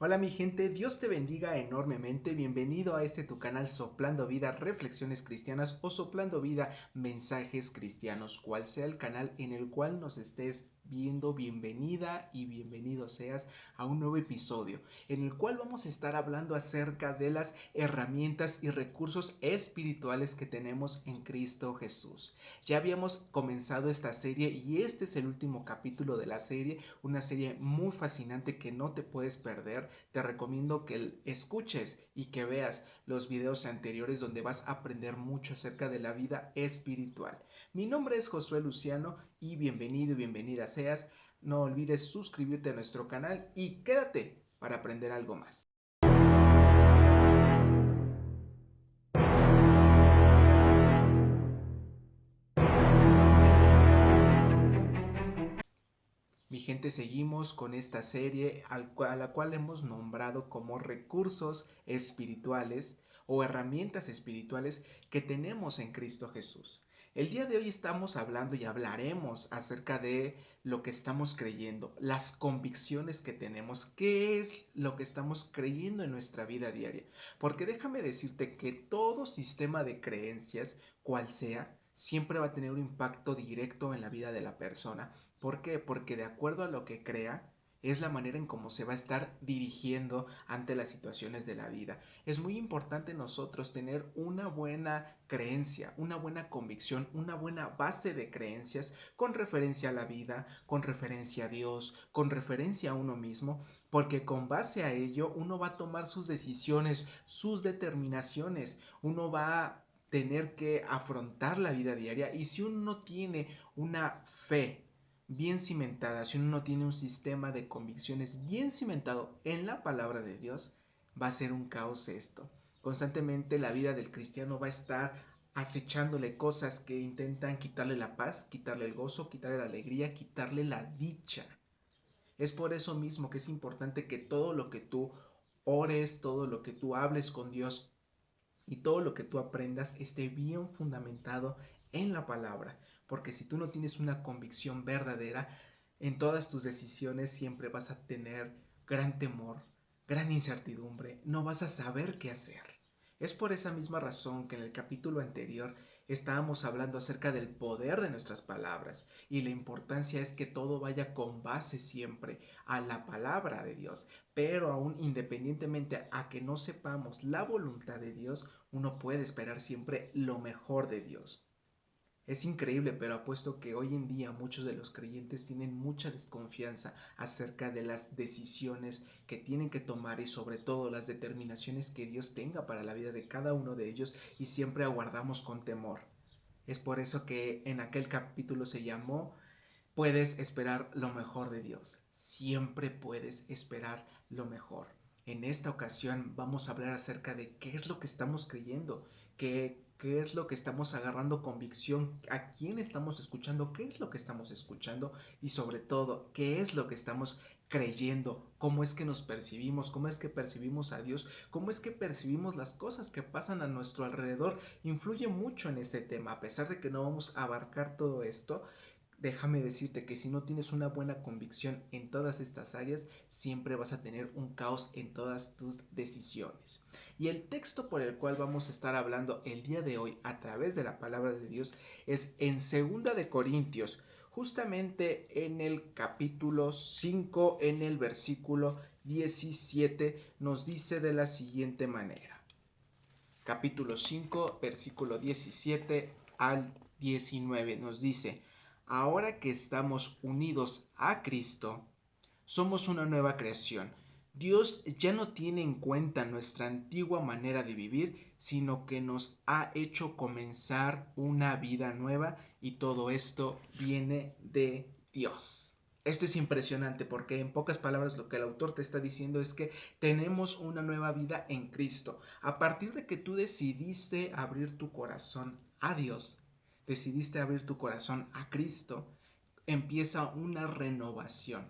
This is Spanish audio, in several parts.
Hola mi gente, Dios te bendiga enormemente, bienvenido a este tu canal Soplando Vida, Reflexiones Cristianas o Soplando Vida, Mensajes Cristianos, cual sea el canal en el cual nos estés viendo, bienvenida y bienvenido seas a un nuevo episodio, en el cual vamos a estar hablando acerca de las herramientas y recursos espirituales que tenemos en Cristo Jesús. Ya habíamos comenzado esta serie y este es el último capítulo de la serie, una serie muy fascinante que no te puedes perder. Te recomiendo que escuches y que veas los videos anteriores donde vas a aprender mucho acerca de la vida espiritual. Mi nombre es Josué Luciano y bienvenido y bienvenida seas. No olvides suscribirte a nuestro canal y quédate para aprender algo más. Mi gente, seguimos con esta serie a la cual hemos nombrado como recursos espirituales o herramientas espirituales que tenemos en Cristo Jesús. El día de hoy estamos hablando y hablaremos acerca de lo que estamos creyendo, las convicciones que tenemos, qué es lo que estamos creyendo en nuestra vida diaria. Porque déjame decirte que todo sistema de creencias, cual sea, siempre va a tener un impacto directo en la vida de la persona. ¿Por qué? Porque de acuerdo a lo que crea, es la manera en cómo se va a estar dirigiendo ante las situaciones de la vida. Es muy importante nosotros tener una buena creencia, una buena convicción, una buena base de creencias con referencia a la vida, con referencia a Dios, con referencia a uno mismo, porque con base a ello uno va a tomar sus decisiones, sus determinaciones, uno va a tener que afrontar la vida diaria y si uno no tiene una fe bien cimentada, si uno no tiene un sistema de convicciones bien cimentado en la palabra de Dios, va a ser un caos esto. Constantemente la vida del cristiano va a estar acechándole cosas que intentan quitarle la paz, quitarle el gozo, quitarle la alegría, quitarle la dicha. Es por eso mismo que es importante que todo lo que tú ores, todo lo que tú hables con Dios y todo lo que tú aprendas esté bien fundamentado en la palabra, porque si tú no tienes una convicción verdadera, en todas tus decisiones siempre vas a tener gran temor, gran incertidumbre, no vas a saber qué hacer. Es por esa misma razón que en el capítulo anterior estábamos hablando acerca del poder de nuestras palabras y la importancia es que todo vaya con base siempre a la palabra de Dios, pero aún independientemente a que no sepamos la voluntad de Dios, uno puede esperar siempre lo mejor de Dios. Es increíble, pero apuesto que hoy en día muchos de los creyentes tienen mucha desconfianza acerca de las decisiones que tienen que tomar y sobre todo las determinaciones que Dios tenga para la vida de cada uno de ellos y siempre aguardamos con temor. Es por eso que en aquel capítulo se llamó Puedes esperar lo mejor de Dios. Siempre puedes esperar lo mejor. En esta ocasión vamos a hablar acerca de qué es lo que estamos creyendo, qué es lo que estamos agarrando convicción, a quién estamos escuchando, qué es lo que estamos escuchando y sobre todo qué es lo que estamos creyendo, cómo es que nos percibimos, cómo es que percibimos a Dios, cómo es que percibimos las cosas que pasan a nuestro alrededor. Influye mucho en este tema, a pesar de que no vamos a abarcar todo esto. Déjame decirte que si no tienes una buena convicción en todas estas áreas, siempre vas a tener un caos en todas tus decisiones. Y el texto por el cual vamos a estar hablando el día de hoy a través de la palabra de Dios es en 2 de Corintios, justamente en el capítulo 5, en el versículo 17, nos dice de la siguiente manera. Capítulo 5, versículo 17 al 19 nos dice: Ahora que estamos unidos a Cristo, somos una nueva creación. Dios ya no tiene en cuenta nuestra antigua manera de vivir, sino que nos ha hecho comenzar una vida nueva y todo esto viene de Dios. Esto es impresionante porque en pocas palabras lo que el autor te está diciendo es que tenemos una nueva vida en Cristo. A partir de que tú decidiste abrir tu corazón a Dios, decidiste abrir tu corazón a Cristo, empieza una renovación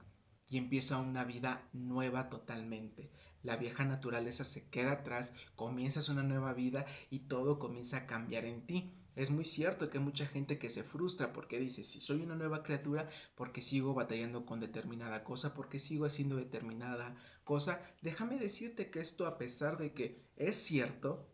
y empieza una vida nueva totalmente. La vieja naturaleza se queda atrás, comienzas una nueva vida y todo comienza a cambiar en ti. Es muy cierto que hay mucha gente que se frustra porque dice, si soy una nueva criatura, ¿por qué sigo batallando con determinada cosa? ¿Por qué sigo haciendo determinada cosa, déjame decirte que esto, a pesar de que es cierto,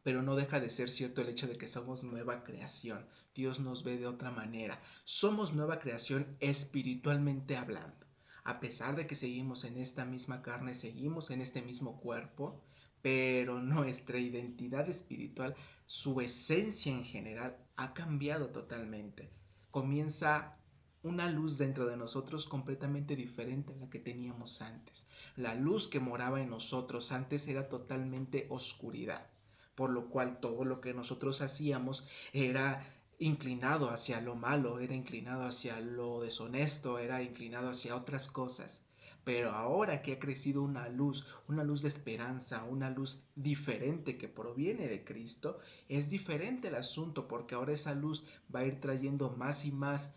pero no deja de ser cierto el hecho de que somos nueva creación. Dios nos ve de otra manera. Somos nueva creación espiritualmente hablando. A pesar de que seguimos en esta misma carne, seguimos en este mismo cuerpo, pero nuestra identidad espiritual, su esencia en general, ha cambiado totalmente. Comienza una luz dentro de nosotros completamente diferente a la que teníamos antes. La luz que moraba en nosotros antes era totalmente oscuridad, por lo cual todo lo que nosotros hacíamos era inclinado hacia lo malo, era inclinado hacia lo deshonesto, era inclinado hacia otras cosas. Pero ahora que ha crecido una luz de esperanza, una luz diferente que proviene de Cristo, es diferente el asunto, porque ahora esa luz va a ir trayendo más y más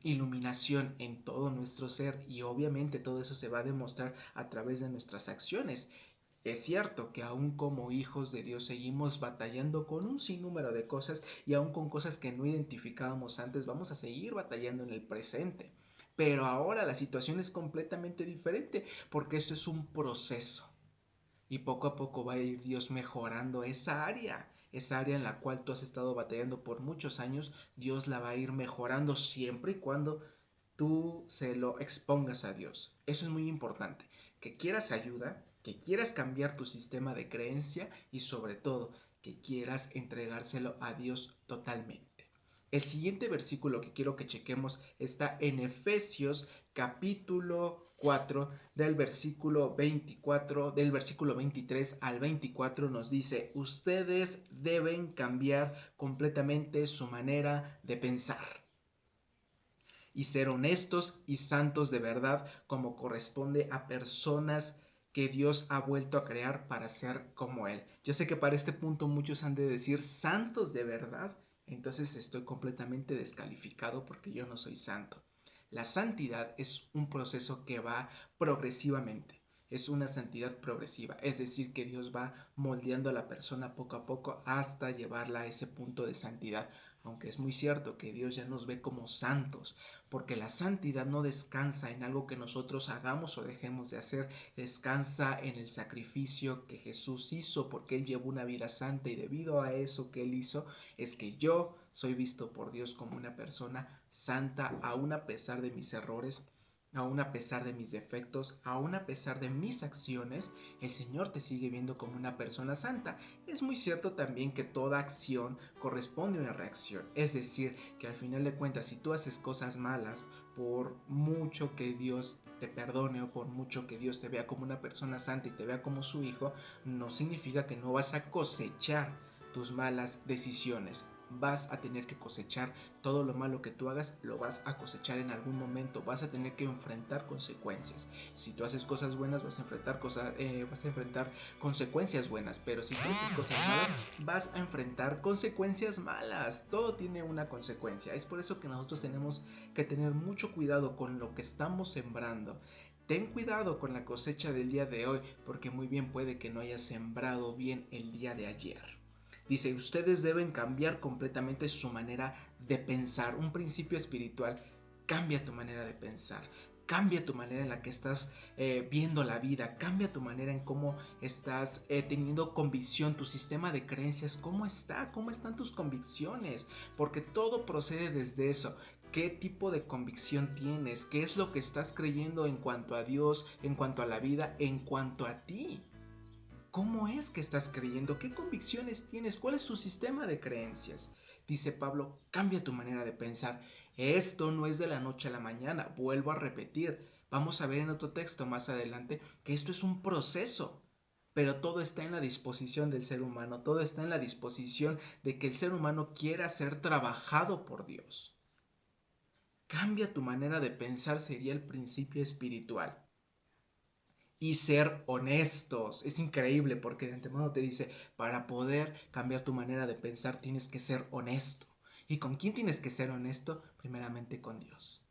iluminación en todo nuestro ser, y obviamente todo eso se va a demostrar a través de nuestras acciones. Es cierto que aún como hijos de Dios seguimos batallando con un sinnúmero de cosas, y aún con cosas que no identificábamos antes vamos a seguir batallando en el presente. Pero ahora la situación es completamente diferente, porque esto es un proceso. Y poco a poco va a ir Dios mejorando esa área en la cual tú has estado batallando por muchos años. Dios la va a ir mejorando siempre y cuando tú se lo expongas a Dios. Eso es muy importante, que quieras ayuda, que quieras cambiar tu sistema de creencia, y sobre todo que quieras entregárselo a Dios totalmente. El siguiente versículo que quiero que chequemos está en Efesios capítulo 4, del versículo 24, del versículo 23 al 24. Nos dice: ustedes deben cambiar completamente su manera de pensar y ser honestos y santos de verdad, como corresponde a personas que Dios ha vuelto a crear para ser como Él. Yo sé que para este punto muchos han de decir: santos de verdad, entonces estoy completamente descalificado porque yo no soy santo. La santidad es un proceso que va progresivamente. Es una santidad progresiva, es decir, que Dios va moldeando a la persona poco a poco hasta llevarla a ese punto de santidad. Aunque es muy cierto que Dios ya nos ve como santos, porque la santidad no descansa en algo que nosotros hagamos o dejemos de hacer, descansa en el sacrificio que Jesús hizo, porque Él llevó una vida santa, y debido a eso que Él hizo es que yo soy visto por Dios como una persona santa, aún a pesar de mis errores, aún a pesar de mis defectos, aún a pesar de mis acciones. El Señor te sigue viendo como una persona santa. Es muy cierto también que toda acción corresponde a una reacción, es decir, que al final de cuentas, si tú haces cosas malas, por mucho que Dios te perdone o por mucho que Dios te vea como una persona santa y te vea como su hijo, no significa que no vas a cosechar tus malas decisiones. Vas a tener que cosechar todo lo malo que tú hagas, lo vas a cosechar en algún momento, vas a tener que enfrentar consecuencias. Si tú haces cosas buenas, vas a enfrentar consecuencias buenas, pero si tú haces cosas malas, vas a enfrentar consecuencias malas. Todo tiene una consecuencia. Es por eso que nosotros tenemos que tener mucho cuidado con lo que estamos sembrando. Ten cuidado con la cosecha del día de hoy, porque muy bien puede que no hayas sembrado bien el día de ayer. Dice: ustedes deben cambiar completamente su manera de pensar. Un principio espiritual: cambia tu manera de pensar. Cambia tu manera en la que estás viendo la vida. Cambia tu manera en cómo estás teniendo convicción. Tu sistema de creencias, ¿cómo está? ¿Cómo están tus convicciones? Porque todo procede desde eso. ¿Qué tipo de convicción tienes? ¿Qué es lo que estás creyendo en cuanto a Dios, en cuanto a la vida, en cuanto a ti? ¿Cómo es que estás creyendo? ¿Qué convicciones tienes? ¿Cuál es tu sistema de creencias? Dice Pablo: cambia tu manera de pensar. Esto no es de la noche a la mañana. Vuelvo a repetir. Vamos a ver en otro texto más adelante que esto es un proceso. Pero todo está en la disposición del ser humano. Todo está en la disposición de que el ser humano quiera ser trabajado por Dios. Cambia tu manera de pensar sería el principio espiritual. Y ser honestos. Es increíble porque de antemano te dice: para poder cambiar tu manera de pensar tienes que ser honesto. ¿Y con quién tienes que ser honesto? Primeramente con Dios.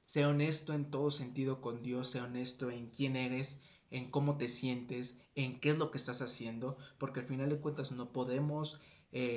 Sé honesto en todo sentido con Dios. Sé honesto en quién eres, en cómo te sientes, en qué es lo que estás haciendo, porque al final de cuentas no podemos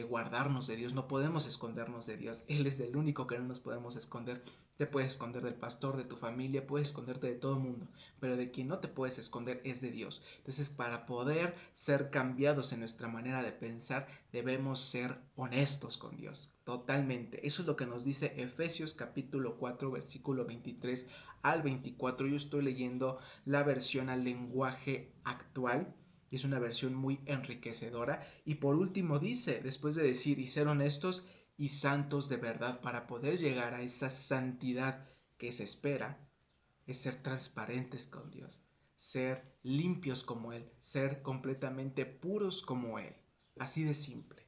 guardarnos de Dios, no podemos escondernos de Dios. Él es el único que no nos podemos esconder. Te puedes esconder del pastor, de tu familia, puedes esconderte de todo el mundo, pero de quien no te puedes esconder es de Dios. Entonces, para poder ser cambiados en nuestra manera de pensar, debemos ser honestos con Dios, totalmente. Eso es lo que nos dice Efesios capítulo 4, versículo 23 al 24. Yo estoy leyendo la versión al lenguaje actual, y es una versión muy enriquecedora. Y por último dice, después de decir y ser honestos y santos de verdad, para poder llegar a esa santidad que se espera, es ser transparentes con Dios, ser limpios como Él, ser completamente puros como Él. Así de simple.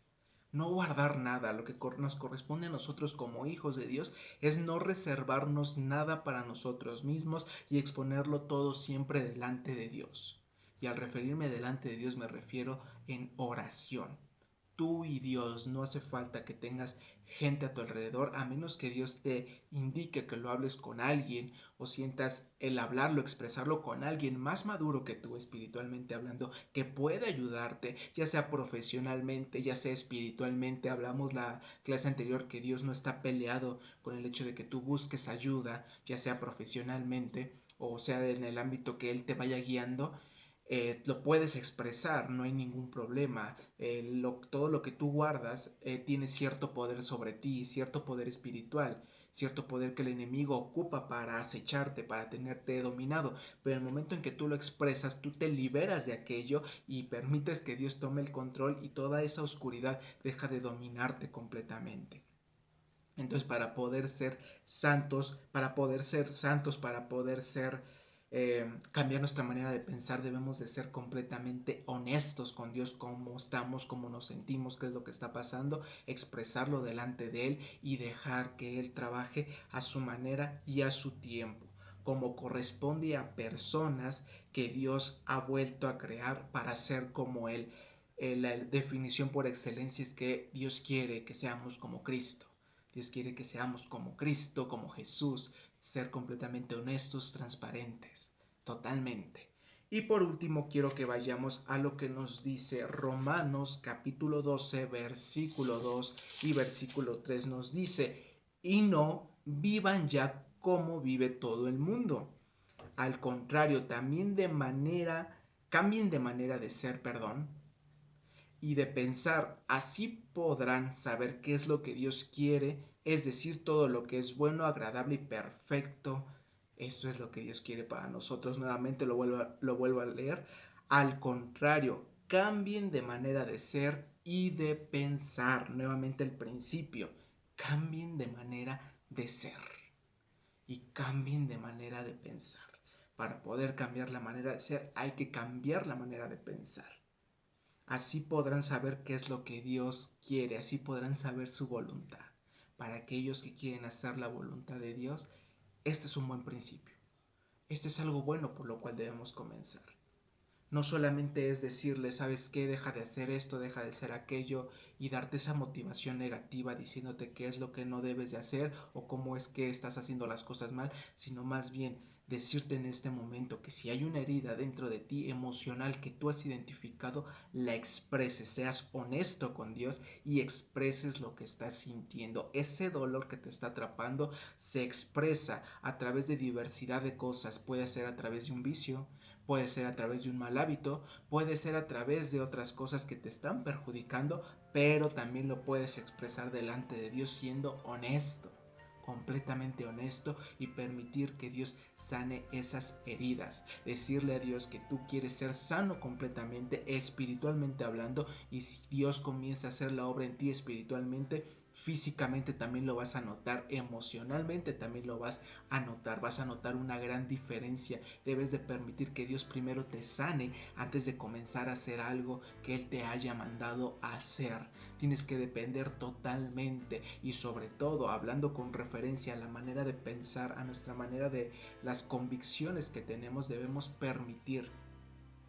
No guardar nada. Lo que nos corresponde a nosotros como hijos de Dios es no reservarnos nada para nosotros mismos y exponerlo todo siempre delante de Dios. Y al referirme delante de Dios me refiero en oración. Tú y Dios, no hace falta que tengas gente a tu alrededor, a menos que Dios te indique que lo hables con alguien o sientas el hablarlo, expresarlo con alguien más maduro que tú espiritualmente hablando, que puede ayudarte, ya sea profesionalmente, ya sea espiritualmente. Hablamos la clase anterior que Dios no está peleado con el hecho de que tú busques ayuda, ya sea profesionalmente o sea en el ámbito que Él te vaya guiando. Lo puedes expresar, no hay ningún problema. Todo lo que tú guardas tiene cierto poder sobre ti, cierto poder espiritual, cierto poder que el enemigo ocupa para acecharte, para tenerte dominado. Pero en el momento en que tú lo expresas, tú te liberas de aquello y permites que Dios tome el control y toda esa oscuridad deja de dominarte completamente. Entonces, para poder ser santos, para poder ser cambiar nuestra manera de pensar, debemos de ser completamente honestos con Dios, cómo estamos, cómo nos sentimos, qué es lo que está pasando, expresarlo delante de Él y dejar que Él trabaje a su manera y a su tiempo, como corresponde a personas que Dios ha vuelto a crear para ser como Él. La definición por excelencia es que Dios quiere que seamos como Cristo. Dios quiere que seamos como Cristo, como Jesús, ser completamente honestos, transparentes, totalmente. Y por último quiero que vayamos a lo que nos dice Romanos capítulo 12, versículo 2 y versículo 3. Nos dice, y no vivan ya como vive todo el mundo. Al contrario, cambien de manera de ser, y de pensar. Así podrán saber qué es lo que Dios quiere, es decir, todo lo que es bueno, agradable y perfecto. Eso es lo que Dios quiere para nosotros. Nuevamente lo vuelvo a leer. Al contrario, cambien de manera de ser y de pensar. Nuevamente el principio. Cambien de manera de ser y cambien de manera de pensar. Para poder cambiar la manera de ser, hay que cambiar la manera de pensar. Así podrán saber qué es lo que Dios quiere, así podrán saber su voluntad. Para aquellos que quieren hacer la voluntad de Dios, este es un buen principio. Este es algo bueno por lo cual debemos comenzar. No solamente es decirle, ¿sabes qué? Deja de hacer esto, deja de hacer aquello y darte esa motivación negativa diciéndote qué es lo que no debes de hacer o cómo es que estás haciendo las cosas mal, sino más bien decirte en este momento que si hay una herida dentro de ti emocional que tú has identificado, la expreses, seas honesto con Dios y expreses lo que estás sintiendo. Ese dolor que te está atrapando se expresa a través de diversidad de cosas, puede ser a través de un vicio, puede ser a través de un mal hábito, puede ser a través de otras cosas que te están perjudicando, pero también lo puedes expresar delante de Dios siendo honesto, completamente honesto, y permitir que Dios sane esas heridas. Decirle a Dios que tú quieres ser sano completamente, espiritualmente hablando, y si Dios comienza a hacer la obra en ti espiritualmente, físicamente también lo vas a notar, emocionalmente también lo vas a notar una gran diferencia. Debes de permitir que Dios primero te sane antes de comenzar a hacer algo que Él te haya mandado a hacer. Tienes que depender totalmente y sobre todo hablando con referencia a la manera de pensar, a nuestra manera de las convicciones que tenemos, debemos permitir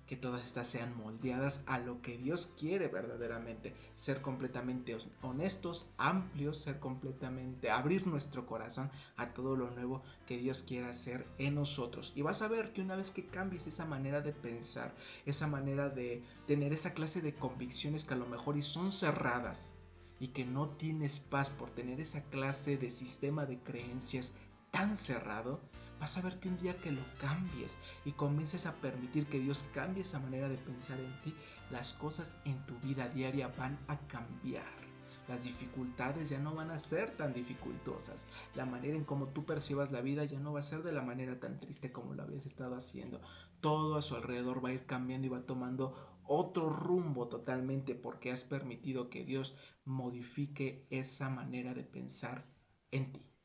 que todas estas sean moldeadas a lo que Dios quiere verdaderamente, ser completamente honestos, amplios, ser completamente, abrir nuestro corazón a todo lo nuevo que Dios quiera hacer en nosotros. Y vas a ver que una vez que cambies esa manera de pensar, esa manera de tener esa clase de convicciones que a lo mejor y son cerradas, y que no tienes paz por tener esa clase de sistema de creencias tan cerrado, vas a ver que un día que lo cambies y comiences a permitir que Dios cambie esa manera de pensar en ti, las cosas en tu vida diaria van a cambiar. Las dificultades ya no van a ser tan dificultosas. La manera en cómo tú percibas la vida ya no va a ser de la manera tan triste como lo habías estado haciendo. Todo a su alrededor va a ir cambiando y va tomando otro rumbo totalmente porque has permitido que Dios modifique esa manera de pensar en ti.